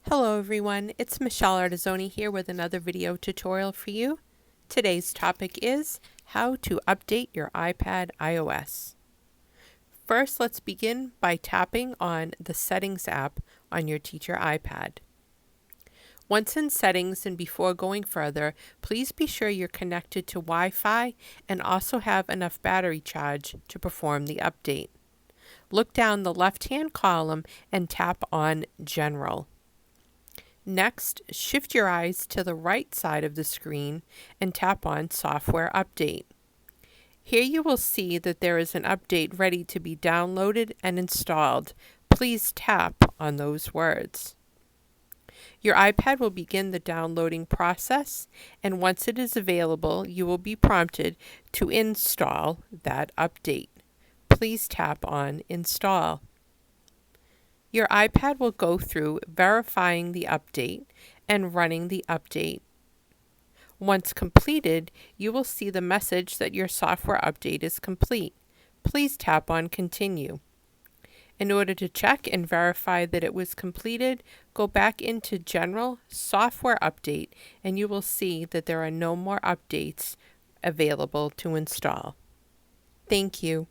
Hello everyone, it's Michelle Artizzoni here with another video tutorial for you. Today's topic is how to update your iPad iOS. First, let's begin by tapping on the Settings app on your Teacher iPad. Once in Settings and before going further, please be sure you're connected to Wi-Fi and also have enough battery charge to perform the update. Look down the left-hand column and tap on General. Next, shift your eyes to the right side of the screen and tap on Software Update. Here you will see that there is an update ready to be downloaded and installed. Please tap on those words. Your iPad will begin the downloading process, and once it is available, you will be prompted to install that update. Please tap on Install. Your iPad will go through verifying the update and running the update. Once completed, you will see the message that your software update is complete. Please tap on Continue. In order to check and verify that it was completed, go back into General Software Update and you will see that there are no more updates available to install. Thank you.